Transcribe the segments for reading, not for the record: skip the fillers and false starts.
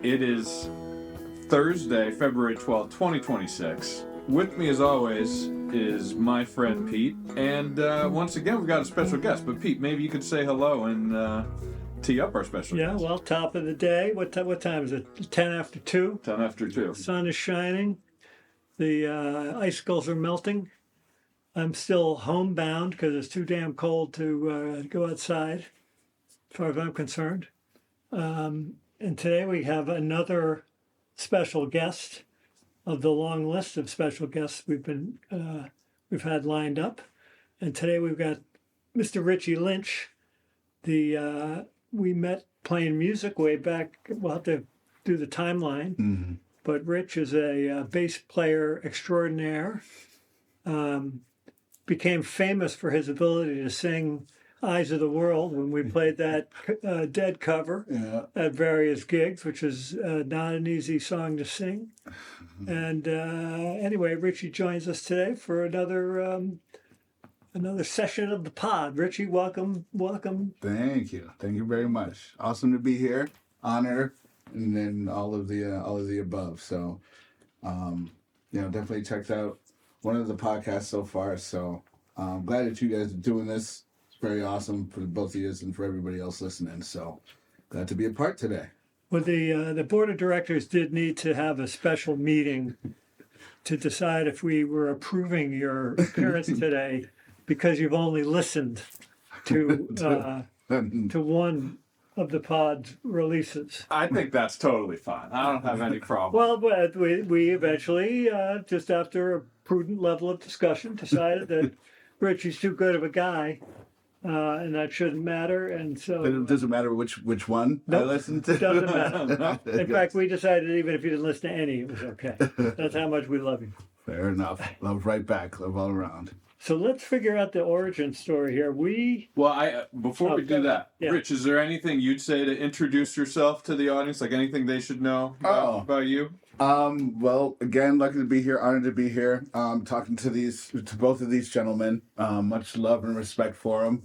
It is Thursday, February 12th, 2026. With me, as always, is my friend Pete. And once again, we've got a special guest. But Pete, maybe you could say hello and tee up our special Yeah, guest. well, top of the day. What time is it? 10 after 2. 10 after 2. Sun is shining. The icicles are melting. I'm still homebound because it's too damn cold to go outside, as far as I'm concerned. And today we have another special guest of the long list of special guests we've had lined up. And today we've got Mr. Richie Lynch. We met playing music way back. We'll have to do the timeline. Mm-hmm. But Rich is a bass player extraordinaire. Became famous for his ability to sing Eyes of the World when we played that Dead cover at various gigs, which is not an easy song to sing. And anyway, Richie joins us today for another session of the pod. Richie, welcome. Thank you very much. Awesome to be here. Honor, and then all of the above. So, definitely checked out one of the podcasts so far. So, I'm glad that you guys are doing this. It's very awesome for both of you and for everybody else listening. So, glad to be a part today. Well, the board of directors did need to have a special meeting to decide if we were approving your appearance today, because you've only listened to one of the pod's releases. I think that's totally fine. I don't have any problem. Well, but we eventually, just after a prudent level of discussion, decided that Richie's too good of a guy, and that shouldn't matter. And so It doesn't matter which one Nope, I listen to. doesn't matter. In fact, we decided even if you didn't listen to any, it was okay. That's how much we love you. Fair enough. Love right back. Love all around. So let's figure out the origin story here. Well, before we do that, yeah. Rich, is there anything you'd say to introduce yourself to the audience? Like anything they should know about you? Well, again, lucky to be here, honored to be here. Talking to both of these gentlemen. Much love and respect for them.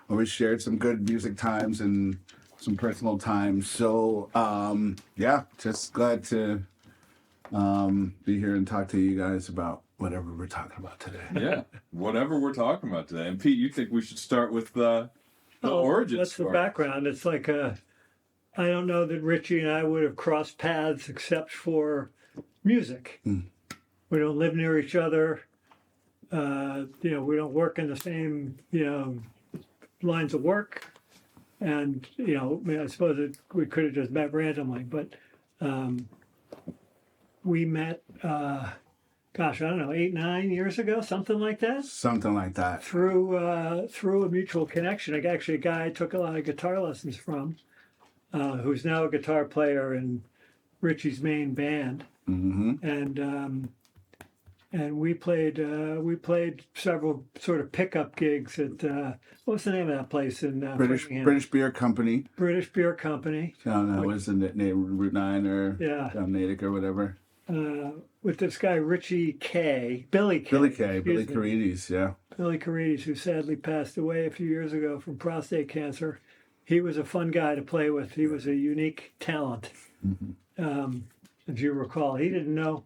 Always shared some good music times and some personal times. So, just glad to be here and talk to you guys about whatever we're talking about today. Yeah, whatever we're talking about today. And Pete, you think we should start with the origin That's story? the background. It's like I don't know that Richie and I would have crossed paths except for music. We don't live near each other. We don't work in the same, lines of work. And, I suppose we could have just met randomly, but we met, I don't know, 8, 9 years ago, something like that. Something like that. Through a mutual connection. Actually, a guy I took a lot of guitar lessons from, who's now a guitar player in Richie's main band. Mm-hmm. And we played several sort of pickup gigs at what's the name of that place in Birmingham? British Beer Company. British Beer Company. I don't know, what's the name? Route 9 or down Natick or whatever. With this guy Richie K, Billy K. Billy Carides, yeah. Billy Carides, who sadly passed away a few years ago from prostate cancer. He was a fun guy to play with. He was a unique talent. If you recall, he didn't know.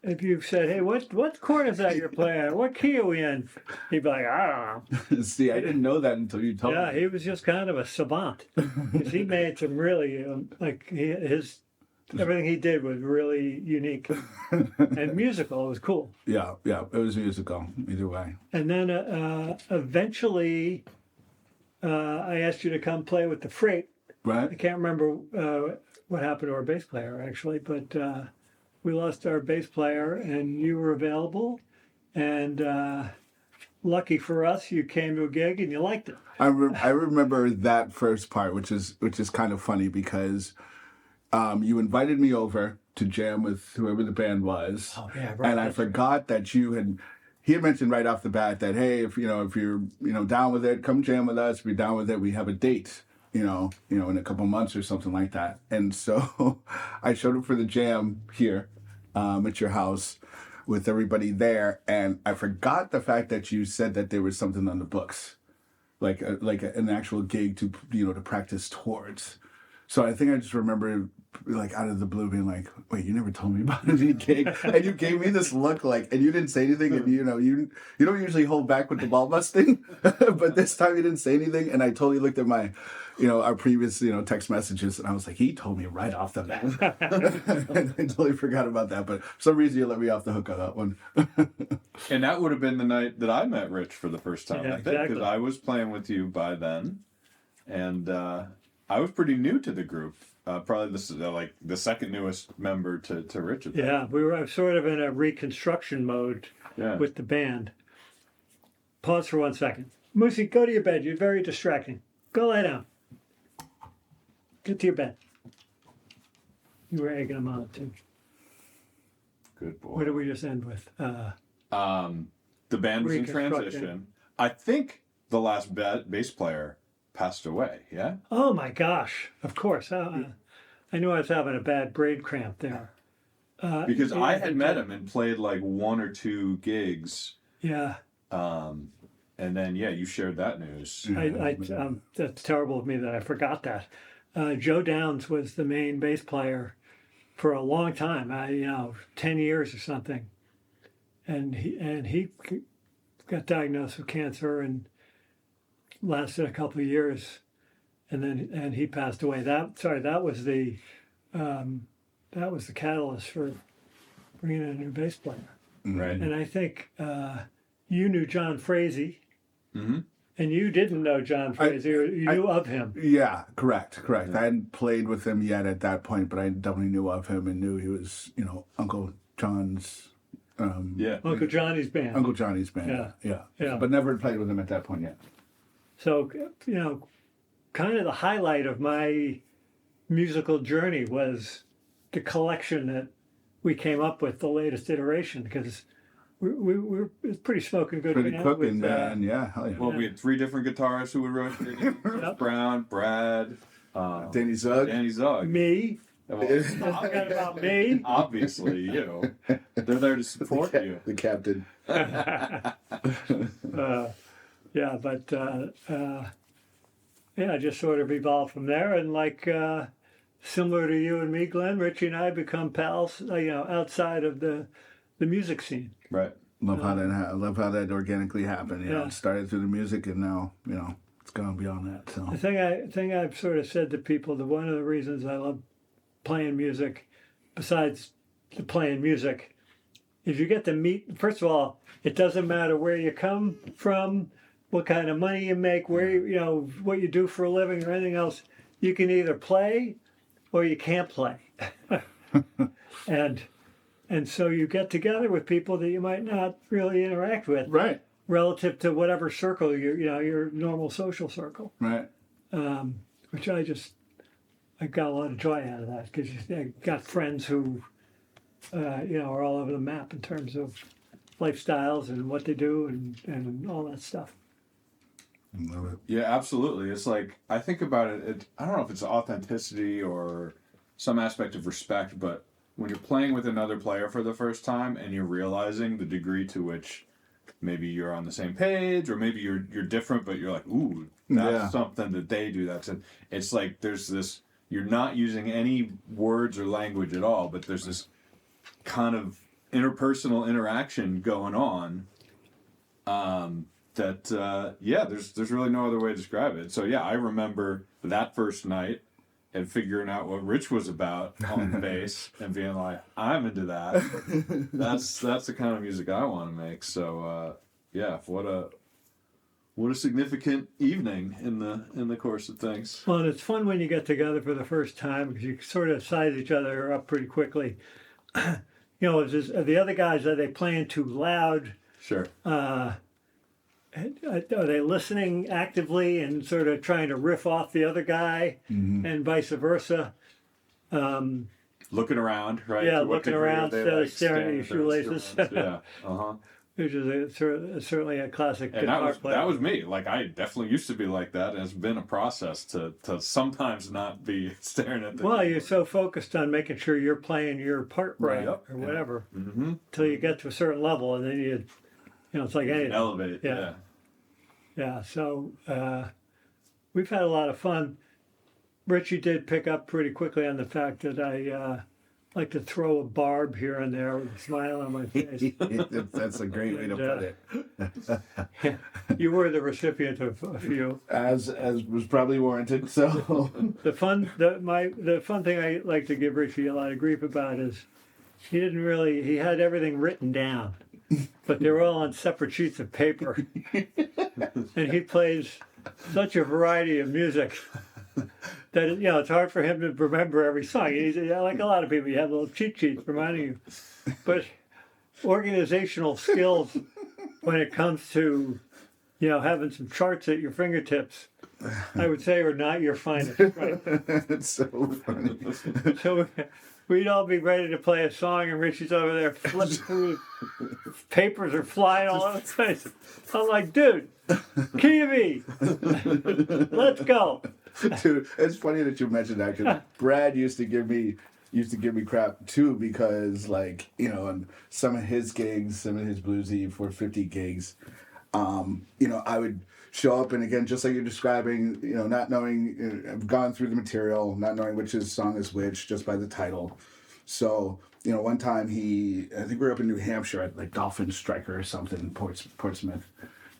If you said, "Hey, what chord is that you're playing? What key are we in?" He'd be like, "I don't know." See, I didn't know that until you told me. Yeah, he was just kind of a savant. 'Cause he made some really everything he did was really unique and musical. It was cool. Yeah, it was musical either way. And then eventually, I asked you to come play with the Freight. Right. I can't remember what happened to our bass player actually, but we lost our bass player, and you were available, and lucky for us, you came to a gig and you liked it. I remember that first part, which is kind of funny because you invited me over to jam with whoever the band was. Oh yeah, right. And I forgot that he had mentioned right off the bat that, hey, if you're down with it, come jam with us. If you're down with it, we have a date. In a couple months or something like that. And so I showed up for the jam here at your house with everybody there, and I forgot the fact that you said that there was something on the books, like an actual gig to practice towards. So I think I just remember, like, out of the blue being like, wait, you never told me about any gig. And you gave me this look like, and you didn't say anything. And, you know, you don't usually hold back with the ball busting. But this time you didn't say anything. And I totally looked at my, you know, our previous, you know, text messages. And I was like, he told me right off the bat. I totally forgot about that. But for some reason you let me off the hook on that one. And that would have been the night that I met Rich for the first time, Yeah, I think, because exactly. I was playing with you by then, and I was pretty new to the group. Probably this is like the second newest member to Rich. at that. Yeah, we were sort of in a reconstruction mode Yeah. with the band. Pause for 1 second. Moosey, go to your bed. You're very distracting. Go lie down. Get to your bed. You were egging him on too. Good boy. What did we just end with? The band was in Reconstruction. transition. I think the last bass player passed away. Yeah. Oh my gosh! Of course. I knew I was having a bad brain cramp there. Because I yeah, had met him and played like one or two gigs, Yeah, and then you shared that news. that's terrible of me that I forgot that. Joe Downs was the main bass player for a long time. 10 years or something, and he got diagnosed with cancer and lasted a couple of years, and he passed away. That was the catalyst for bringing in a new bass player. Right. And I think you knew John Frazee, Mm-hmm. and you didn't know John Frazee, or you knew of him. Yeah, correct. I hadn't played with him yet at that point, but I definitely knew of him and knew he was, you know, Uncle John's, Yeah. Uncle Johnny's band. Uncle Johnny's band. Yeah. But never played with him at that point yet. So, kind of the highlight of my musical journey was the collection that we came up with, the latest iteration, because we're it's pretty smoking good. Pretty band cooking, with, man. Yeah, hell yeah. Well, we had three different guitarists who would rotate. Yep. Brown, Brad, Danny Zug. Danny Zug. Me. Well, I forgot about me. obviously, you. They're there to support you. The captain. Yeah, but just sort of evolved from there, and like similar to you and me, Glenn, Richie and I become pals. Outside of the music scene. Right. Love how that organically happened. You know, Yeah. it started through the music, and now it's gone beyond that. So The thing I've sort of said to people that one of the reasons I love playing music, besides the playing music, is you get to meet. First of all, it doesn't matter where you come from, what kind of money you make, where what you do for a living or anything else. You can either play or you can't play, and so you get together with people that you might not really interact with, right, relative to whatever circle your normal social circle. right. Which I got a lot of joy out of that, because I got friends who, are all over the map in terms of lifestyles and what they do and all that stuff. Love it. Yeah, absolutely. It's like, I think about it, I don't know if it's authenticity or some aspect of respect, but when you're playing with another player for the first time and you're realizing the degree to which maybe you're on the same page, or maybe you're different, but you're like, ooh, that's Yeah. something that they do. It's like there's this, you're not using any words or language at all, but there's this kind of interpersonal interaction going on. There's really no other way to describe it. So yeah, I remember that first night and figuring out what Rich was about on the bass and being like, I'm into that. That's the kind of music I want to make. So what a significant evening in the course of things. Well, and it's fun when you get together for the first time, because you sort of size each other up pretty quickly. Are the other guys, are they playing too loud? Sure. Are they listening actively and sort of trying to riff off the other guy, and vice versa? Looking around, right? Yeah, To what looking degree are around they, instead of like, staring at your staring their shoelaces. instruments? Yeah. Uh-huh. Which is certainly a classic And guitar player. that was me. Like, I definitely used to be like that, and it's been a process to sometimes not be staring at the Well, you're keyboard. so focused on making sure you're playing your part right, Yep. or whatever, Mm-hmm. till you get to a certain level, and then it's like anything. Elevate. Yeah. Yeah, so we've had a lot of fun. Richie did pick up pretty quickly on the fact that I like to throw a barb here and there with a smile on my face. That's a great way to put it. You were the recipient of a few. As was probably warranted. So The fun thing I like to give Richie a lot of grief about is he had everything written down, but they were all on separate sheets of paper. And he plays such a variety of music that it's hard for him to remember every song. He's like a lot of people, you have little cheat sheets reminding you. But organizational skills when it comes to having some charts at your fingertips, I would say, are not your finest. Right? it's so funny. So we'd all be ready to play a song, and Richie's over there flipping through. Papers are flying all over the place. I'm like, dude, key of E. Let's go. Dude, it's funny that you mentioned that because Brad used to give me crap too because on some of his gigs, some of his bluesy 450 gigs, I would show up and again just like you're describing, not knowing, I've gone through the material, not knowing which song is which just by the title. So one time I think we were up in New Hampshire at like Dolphin Striker or something, Portsmouth,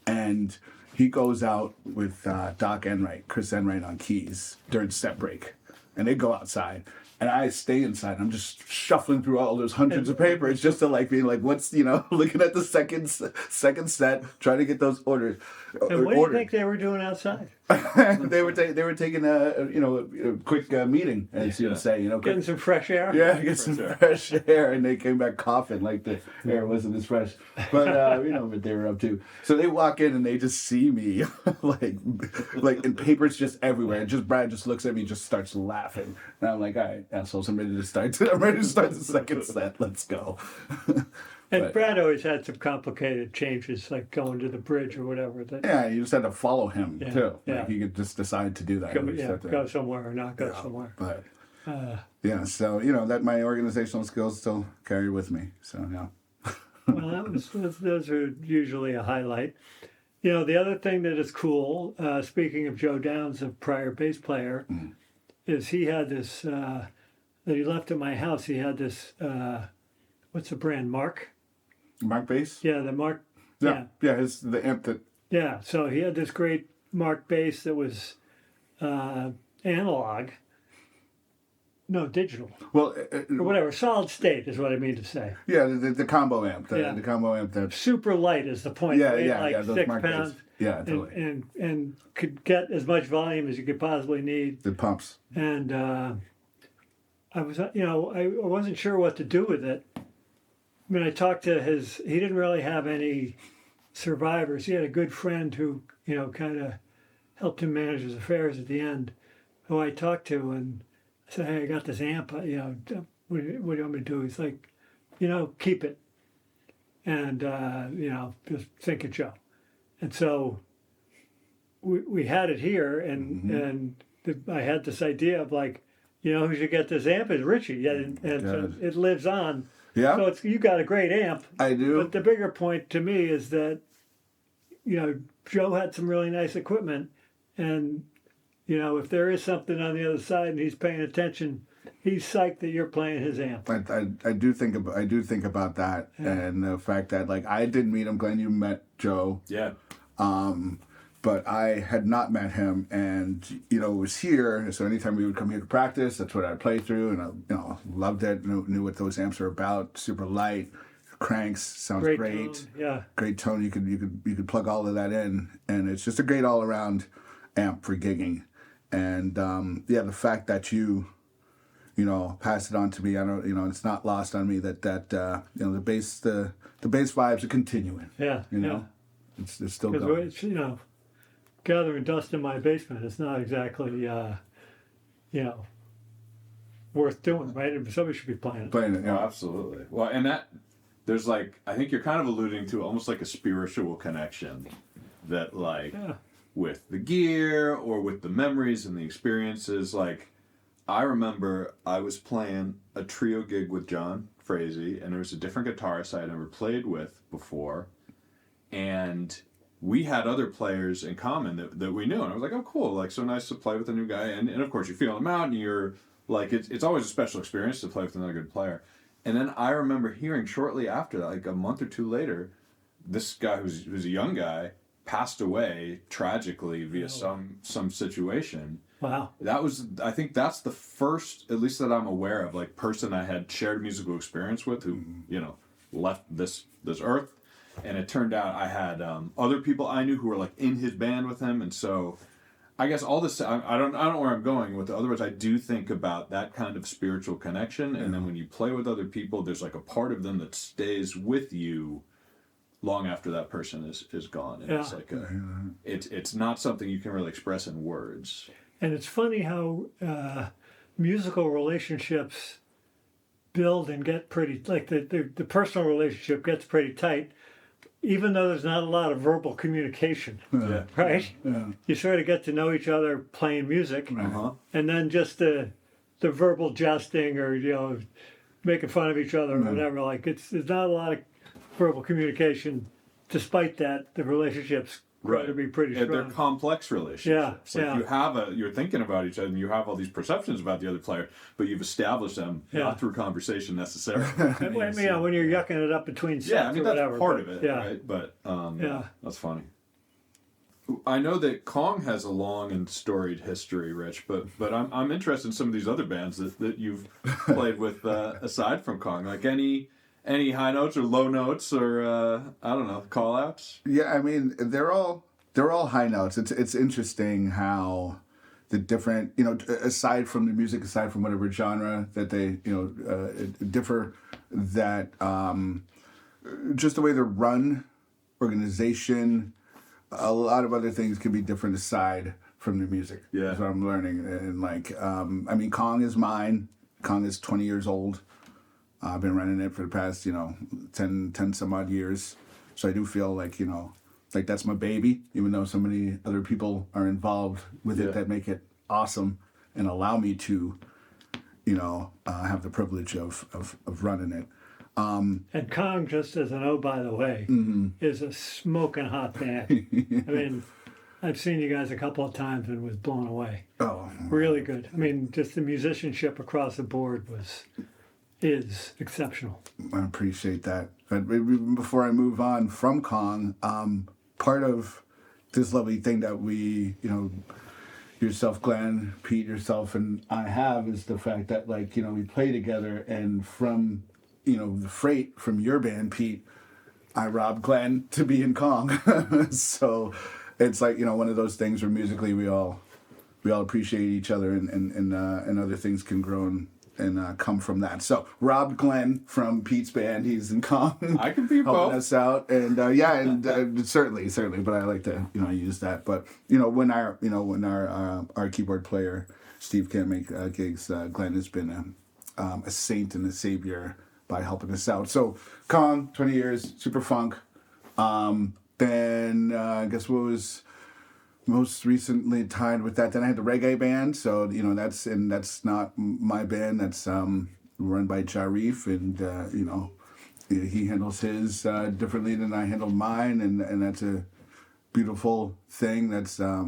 and he goes out with Chris Enright on keys during step break, and they go outside, and I stay inside. I'm just shuffling through all those hundreds of papers just to being like, what's looking at the second set, trying to get those orders. And what do you think they were doing outside? they were taking a quick meeting, as you would say, Getting some fresh air. Yeah, get some fresh air, and they came back coughing like the air wasn't as fresh. But what they were up to. So they walk in and they just see me, and papers just everywhere. And Brad just looks at me, and just starts laughing, and I'm like, all right, assholes, I'm ready to start. I'm ready to start the second set. Let's go. And Brad always had some complicated changes, like going to the bridge or whatever. Yeah, you just had to follow him too. Yeah. Like you could just decide to do that. Go somewhere or not go somewhere. But so that my organizational skills still carry with me. So yeah. Well, those are usually a highlight. The other thing that is cool, speaking of Joe Downs, a prior bass player, is he had this that he left at my house. He had this what's the brand? Mark bass. Yeah, the Mark. Yeah. It's the amp that. Yeah, so he had this great Mark bass that was analog. No, digital. Well, or whatever, solid state is what I mean to say. Yeah, the combo amp. The combo amp that. Super light is the point. Yeah, those 6 pounds. Yeah, totally. And could get as much volume as you could possibly need. The pumps. And I was, I wasn't sure what to do with it. I mean, I talked to he didn't really have any survivors. He had a good friend who, kind of helped him manage his affairs at the end, who I talked to, and I said, hey, I got this amp, what do you want me to do? He's like, keep it. And, just think of Joe. And so we had it here, and I had this idea of like, who should get this amp is Richie. And so it lives on. Yeah. So you got a great amp. I do. But the bigger point to me is that, Joe had some really nice equipment, and if there is something on the other side and he's paying attention, he's psyched that you're playing his amp. I do think about that, and the fact that I didn't meet him. Glenn, you met Joe. Yeah. But I had not met him, and was here. So anytime we would come here to practice, that's what I'd play through, and I loved it. Knew what those amps are about. Super light, cranks, sounds great. Tone, yeah, great tone. You could plug all of that in, and it's just a great all around amp for gigging. And the fact that you pass it on to me, I don't, it's not lost on me that the bass vibes are continuing. Yeah, it's still going. It's, gathering dust in my basement. It's not exactly, worth doing, right? Somebody should be playing it. Playing it, yeah. Oh, absolutely. Well, and that there's I think you're kind of alluding to almost like a spiritual connection that with the gear or with the memories and the experiences. I remember I was playing a trio gig with John Frazee, and there was a different guitarist I had never played with before, and we had other players in common that we knew, and I was like, oh, cool, like, so nice to play with a new guy, and of course you feel him out, and you're like, it's always a special experience to play with another good player. And then I remember hearing shortly after that, like a month or two later, this guy who's a young guy passed away tragically via some situation. Wow. That was, I think that's the first, at least that I'm aware of, like, person I had shared musical experience with who, left this earth. And it turned out I had other people I knew who were like in his band with him, and so I guess all this, I don't know where I'm going with it. Otherwise, I do think about that kind of spiritual connection, and then when you play with other people, there's like a part of them that stays with you long after that person is gone, and it's like it's not something you can really express in words. And it's funny how musical relationships build and get pretty, like the personal relationship gets pretty tight, even though there's not a lot of verbal communication, right? Yeah. You sort of get to know each other playing music, Uh-huh. and then just the verbal jesting or making fun of each other or whatever. Like there's not a lot of verbal communication. Despite that, the relationships grow to be pretty And strong. they're complex relationships. Yeah, Like you're thinking about each other, and you have all these perceptions about the other player, but you've established them not through conversation necessarily. And when you're yucking it up between sets Yeah, I mean, or that's whatever. part but, of it, yeah. right? But Yeah. that's funny. I know that Kong has a long and storied history, Rich, but I'm interested in some of these other bands that you've played with aside from Kong. Like any high notes or low notes or I don't know, call outs? Yeah, I mean, they're all high notes. It's interesting how the different, aside from the music, aside from whatever genre that they, differ, that just the way they're run, organization, a lot of other things can be different aside from the music. Yeah. That's what I'm learning. And I mean, Kong is mine. Kong is 20 years old. I've been running it for the past, 10 some odd years. So I do feel like, like that's my baby, even though so many other people are involved with it that make it awesome and allow me to, have the privilege of running it. And Kong, just as an by the way, is a smoking hot band. I mean, I've seen you guys a couple of times and was blown away. Oh, Really good. I mean, just the musicianship across the board is exceptional. I appreciate that. But before I move on from Kong, part of this lovely thing that we, yourself, Glenn, Pete, yourself, and I have is the fact that, we play together, and from, the freight from your band, Pete, I robbed Glenn to be in Kong. So it's like, one of those things where musically we all appreciate each other, and other things can grow and come from that. So Rob Glenn from Pete's band, he's in Kong. I can be helping both. us out, and certainly. But I like to use that. But when our keyboard player Steve can't make gigs, Glenn has been a saint and a savior by helping us out. So Kong, 20 years, super funk. Then I guess what was most recently tied with that. Then I had the reggae band, so that's not my band. That's run by Jarif, and he handles his differently than I handle mine, and that's a beautiful thing. It's a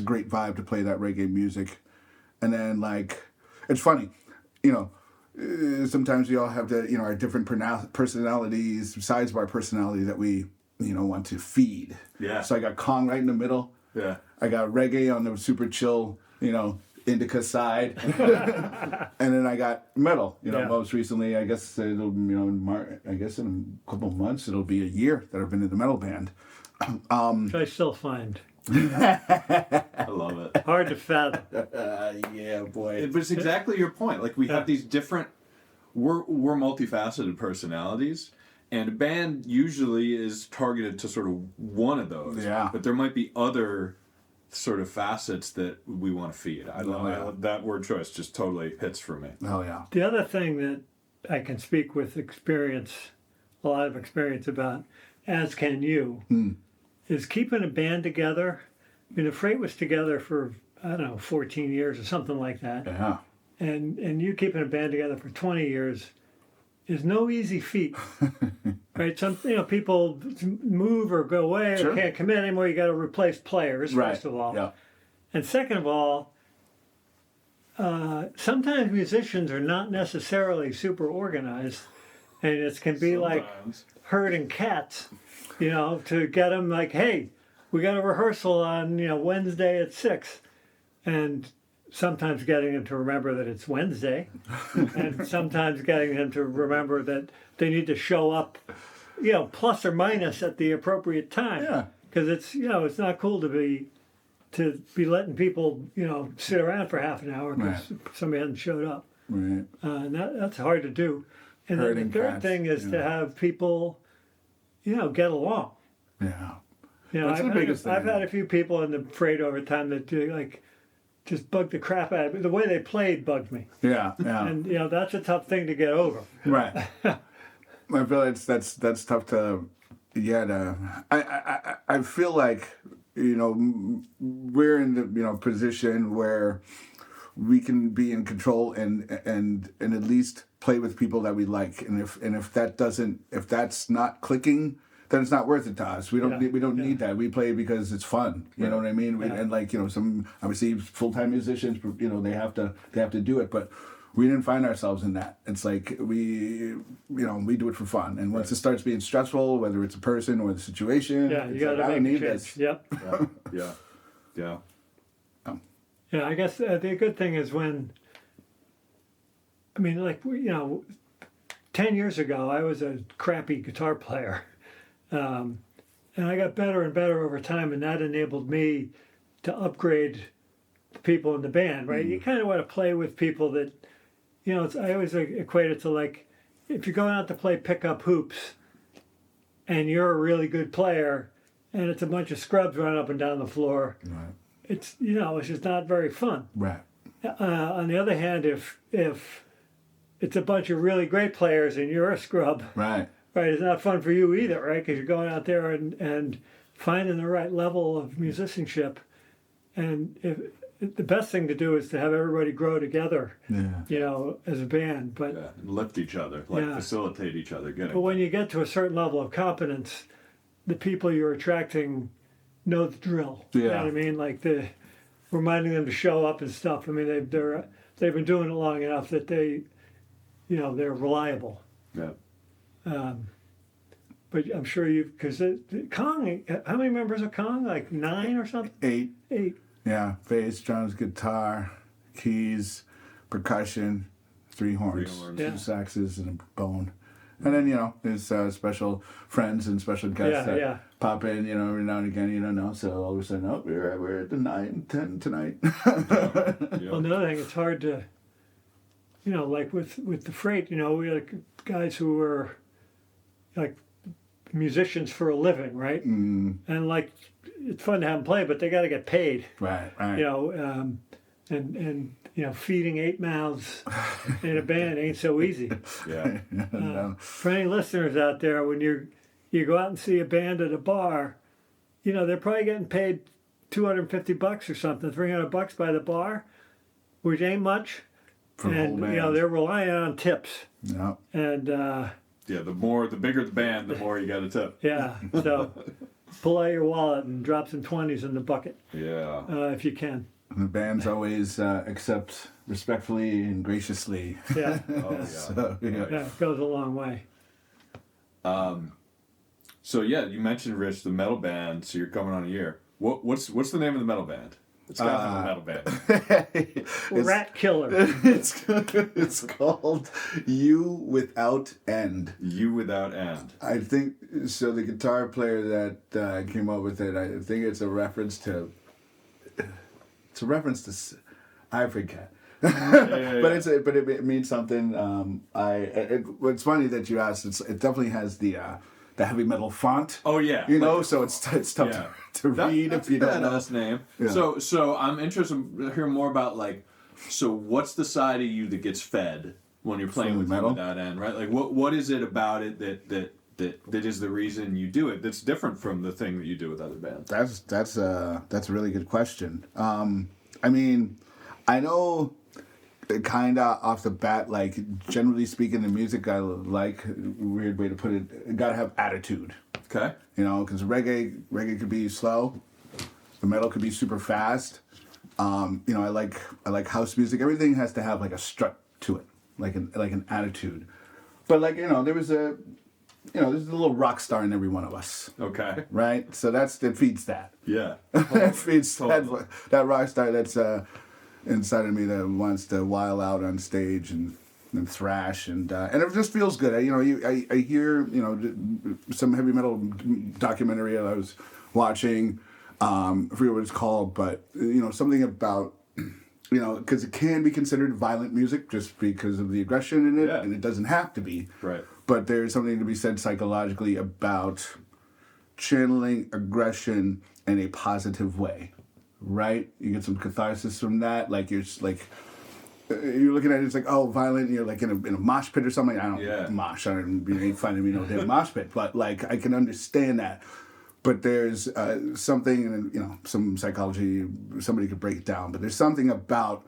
great vibe to play that reggae music, and then it's funny, sometimes we all have our different personalities, sides of our personality that we want to feed. Yeah. So I got Kong right in the middle. Yeah. I got reggae on the super chill, indica side, and then I got metal. Most recently, I guess it'll, I guess in a couple of months it'll be a year that I've been in the metal band. Which I still find I love it. hard to fathom. Yeah, boy. But it's exactly your point. Like we have these different, we're multifaceted personalities, and a band usually is targeted to sort of one of those. Yeah. But there might be other sort of facets that we want to feed. I love that word choice. Just totally hits for me. Oh yeah. The other thing that I can speak with experience, a lot of experience about, as can you, is keeping a band together. I mean, the Freight was together for, 14 years or something like that. Yeah. And you keeping a band together for 20 years is no easy feat. right? Some people move or go away Sure. or can't commit anymore. You got to replace players first of all, Yeah. and second of all, sometimes musicians are not necessarily super organized, and it can be like Sometimes. herding cats, to get them like, hey, we got a rehearsal on Wednesday at 6, and sometimes getting them to remember that it's Wednesday, and sometimes getting them to remember that they need to show up, plus or minus at the appropriate time. Yeah. Because it's not cool to be letting people sit around for half an hour because somebody hasn't showed up. Right. And that's hard to do. And then Herding the third cats, thing is to have people, get along. Yeah. I've the had, biggest thing. I've had a few people in the freight over time that just bugged the crap out of me. The way they played bugged me, Yeah. Yeah. and that's a tough thing to get over. Right. I feel that's tough to I feel like we're in the position where we can be in control and at least play with people that we like, and if that's not clicking, then it's not worth it to us. We don't need that. We play because it's fun. You know what I mean? And some obviously full-time musicians, they have to do it, but we didn't find ourselves in that. It's like we do it for fun, and once it starts being stressful, whether it's a person or the situation, Yeah, you it's got like, I to don't make a need change. this. Yep. Yeah. Yeah, I guess the good thing is when, 10 years ago, I was a crappy guitar player. And I got better and better over time, and that enabled me to upgrade the people in the band, right? You kind of want to play with people that, I always equate it to like, if you're going out to play pickup hoops and you're a really good player and it's a bunch of scrubs running up and down the floor, Right. it's, it's just not very fun. Right. On the other hand, if it's a bunch of really great players and you're a scrub, Right. right, it's not fun for you either, right? Because you're going out there and finding the right level of musicianship. And the best thing to do is to have everybody grow together, Yeah. as a band. But Yeah. And lift each other, Yeah. facilitate each other. but when you get to a certain level of competence, the people you're attracting know the drill. You know Yeah. what I mean? Like reminding them to show up and stuff. I mean, they've been doing it long enough that they're reliable. Yeah. But I'm sure because Kong, how many members of Kong? Like 9 or something? 8. 8. Yeah. Bass, drums, guitar, keys, percussion, 3 horns, 3 horns. 2 Yeah. saxes, and a bone. And then there's special friends and special guests that pop in, every now and again, so all of a sudden, we're at the 9, 10 tonight. Well, another thing, it's hard to, like with the freight, we had guys who were like musicians for a living, right? And like, it's fun to have them play, but they got to get paid, Right. and feeding 8 mouths in a band ain't so easy. Yeah. For any listeners out there, when you go out and see a band at a bar, they're probably getting paid $250 or something, $300 by the bar, which ain't much. For the whole And band. they're relying on tips. Yeah. And Yeah. The bigger the band, the more you got to tip. yeah, so pull out your wallet and drop some 20s in the bucket Yeah. if you can. And the bands always accept respectfully and graciously. Yeah, Oh yeah. So, yeah. yeah, it goes a long way. So yeah, you mentioned Rich, the metal band. So you're coming on a year. What's the name of the metal band? It's got to be the metal band. Rat Killer. It's called You Without End. You Without End. I think so. The guitar player that came up with it, I think it's a reference to. I forget. Yeah. But it means something. It's funny that you asked. It definitely has the heavy metal font. Oh yeah. So it's tough Yeah. to read That's if you a don't know. badass name. Yeah. So I'm interested in hearing more about so what's the side of you that gets fed when you're playing From with metal? You Without End, right? Like what is it about it that is the reason you do it? That's different from the thing that you do with other bands. That's a really good question. I mean, I know kind of off the bat, like generally speaking, the music I like, weird way to put it, gotta have attitude. Okay. You know, because reggae could be slow, the metal could be super fast. You know, I like house music. Everything has to have like a strut to it, like an attitude. But like there's a little rock star in every one of us, Okay. right? So that feeds that. Yeah. That feeds Totally. that rock star that's inside of me that wants to while out on stage and thrash and it just feels good. I hear some heavy metal documentary that I was watching. I forget what it's called, but something about because it can be considered violent music just because of the aggression in it, Yeah. and it doesn't have to be. Right. But there's something to be said psychologically about channeling aggression in a positive way, right? You get some catharsis from that. Like you're looking at it, it's like, oh, violent. And you're like in a mosh pit or something. I don't mosh. I don't ain't finding me no damn mosh pit. But like I can understand that. But there's something, and some psychology. Somebody could break it down. But there's something about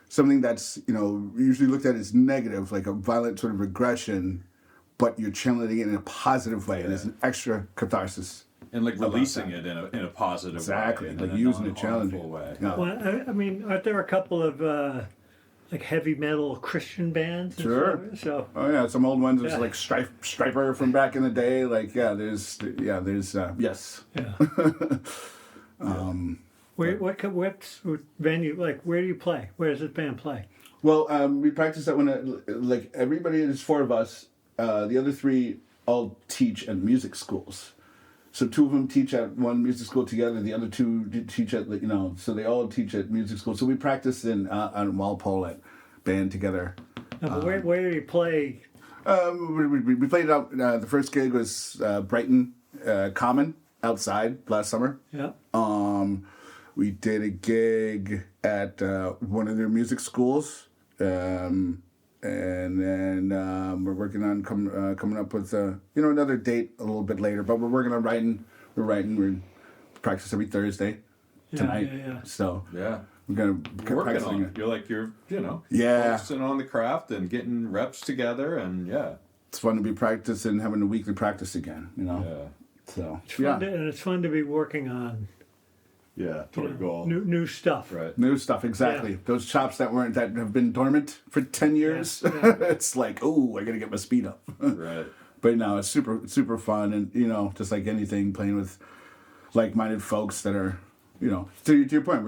something that's usually looked at as negative, like a violent sort of aggression, but you're channeling it in a positive way. And there's an extra catharsis. And like releasing it in a positive Exactly, way. like in a using it, challenging. non-harmful way. Yeah. Well, I mean, aren't there a couple of like heavy metal Christian bands? and Sure. stuff? So Oh yeah, some old ones. There's Yeah. like Striper from back in the day. Like there's yes. yeah. What venue? Like, where do you play? Where does this band play? Well, we practice that when like everybody. There's four of us. The other three all teach at music schools. So two of them teach at one music school together. The other two teach at so they all teach at music school. So we practice on Walpole at band together. No, but where do you play? We played it out. The first gig was Brighton Common outside last summer. Yeah. We did a gig at one of their music schools, and then we're working on coming up with another date a little bit later. But we're working on writing. We're practice every Thursday tonight. Yeah. So Yeah. we're gonna Working practicing on it. it. You're Yeah. focusing on the craft and getting reps together, and It's fun to be practicing, having a weekly practice again. yeah, So It's fun and it's fun to be working on toward goal. new stuff. Right. new stuff, exactly. Yeah. Those chops that have been dormant for 10 years. Yeah. It's like, oh, I gotta get my speed up. Right. But no, it's super fun, and just like anything, playing with like-minded folks that are, to your point,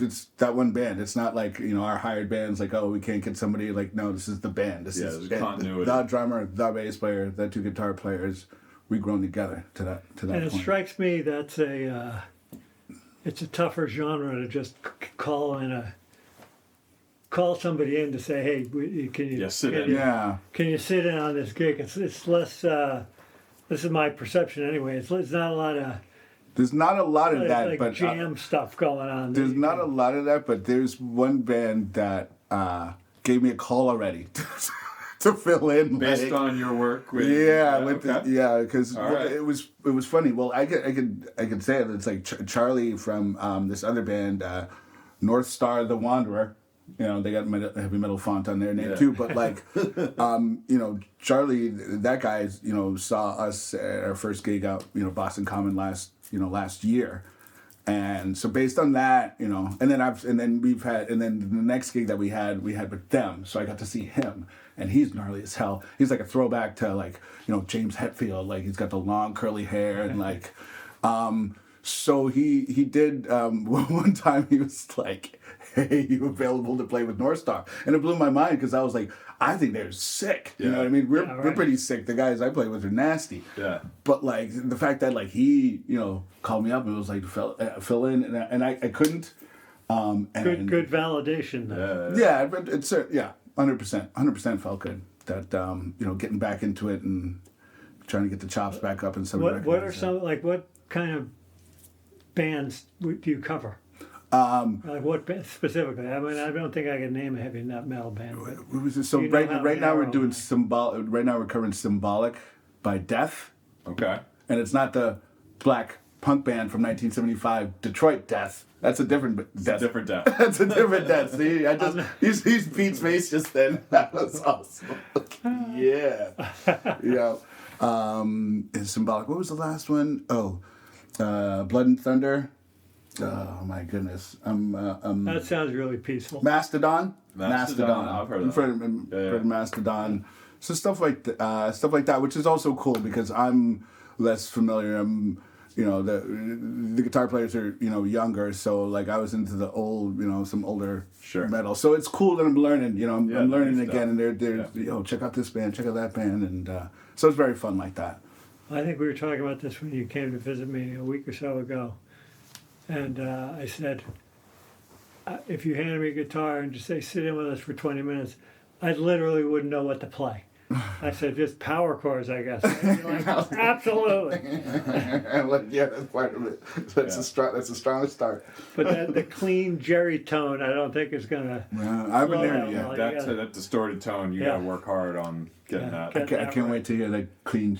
it's that one band. It's not like our hired bands. Like, oh, we can't get somebody. Like, no, this is the band. This is there's continuity. The drummer, the bass player, the two guitar players. We've grown together to that And it point. strikes me that's it's a tougher genre to just call somebody in to say, hey, can you sit can in. you- Yeah. Can you sit in on this gig? It's less. This is my perception anyway. It's not a lot of There's not a lot of that, like but jam stuff going on. there's not a lot of that. But there's one band that gave me a call already to fill in. Based on your work with Because All right. it was funny. Well, I could say it. It's like Charlie from this other band, North Star the Wanderer. They got heavy metal font on their name too. But like, Charlie, that guy, saw us at our first gig out, Boston Common last year. And so based on that, and then the next gig that we had with them. So I got to see him, and he's gnarly as hell. He's like a throwback to like, James Hetfield. Like he's got the long curly hair and like, so he did, one time he was like, hey, you available to play with North Star? And it blew my mind because I was like, I think they're sick. You know what I mean? We're pretty sick. The guys I play with are nasty. Yeah. But like the fact that like he, called me up and was like, fill in, and I couldn't. And good validation. Though. Yeah, but it's 100% felt good that getting back into it and trying to get the chops back up and some. What are some what kind of bands do you cover? Like what band specifically? I mean, I don't think I can name a heavy metal band. But So you know how right now we're narrow doing it is. symbolic. Right now we're covering Symbolic by Death, Okay. and it's not the black punk band from 1975, Detroit Death. That's a different It's death. a different death. That's a different death. See, I just he's Pete's face just then. That was awesome. Yeah. Yeah. It's symbolic. What was the last one? Oh, Blood and Thunder. Oh my goodness. That sounds really peaceful. Mastodon. Mastodon, I've heard of that. Heard of Mastodon. So stuff like that, which is also cool because I'm less familiar. The guitar players are younger, so like I was into the old some older Sure. metal. So it's cool that I'm learning. I'm learning new stuff. again, and they're check out this band, check out that band, and so it's very fun like that. I think we were talking about this when you came to visit me a week or so ago. And I said, if you handed me a guitar and just say, sit in with us for 20 minutes, I literally wouldn't know what to play. I said, just power chords, I guess. And you're like, absolutely. Yeah, that's part of it. That's the strongest start. But the clean Jerry tone, I don't think is going to. I haven't Slow heard down, it yet. like- That distorted tone, you Yeah. gotta work hard on getting Yeah. that. I can't wait to hear that clean.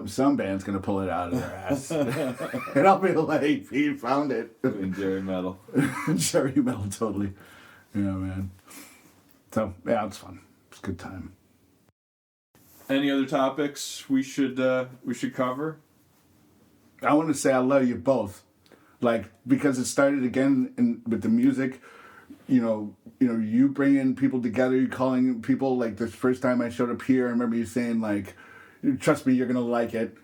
Some band's gonna pull it out of their ass, and I'll be like, "He found it." In Jerry Metal. Jerry Metal, totally. Yeah, man. So yeah, it's fun. It's a good time. Any other topics we should cover? I want to say I love you both, like because it started again with the music. You bringing people together, you calling people like the first time I showed up here. I remember you saying like, "Trust me, you're gonna like it."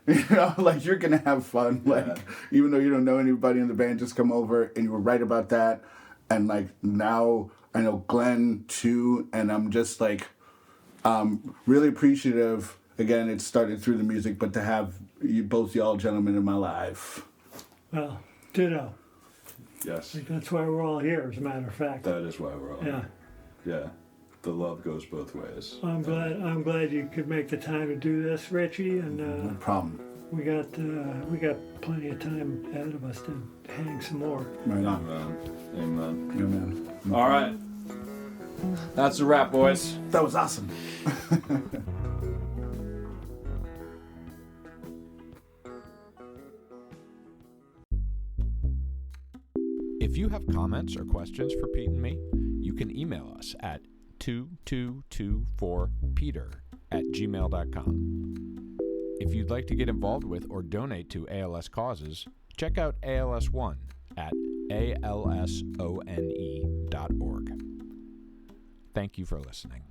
Like you're gonna have fun. Like even though you don't know anybody in the band, just come over, and you were right about that. And like now I know Glenn too, and I'm just like, really appreciative. Again, it started through the music, but to have y'all gentlemen in my life. Well, ditto. Yes. I think that's why we're all here, as a matter of fact. That is why we're all Yeah. Yeah. The love goes both ways. I'm glad you could make the time to do this, Richie, and No problem. we got plenty of time ahead of us to hang some more. Right on. Amen. Yeah, man. All right. That's a wrap, boys. That was awesome. If you have comments or questions for Pete and me, you can email us at 2224peter@gmail.com. If you'd like to get involved with or donate to ALS causes, check out ALS One at alsone.org. Thank you for listening.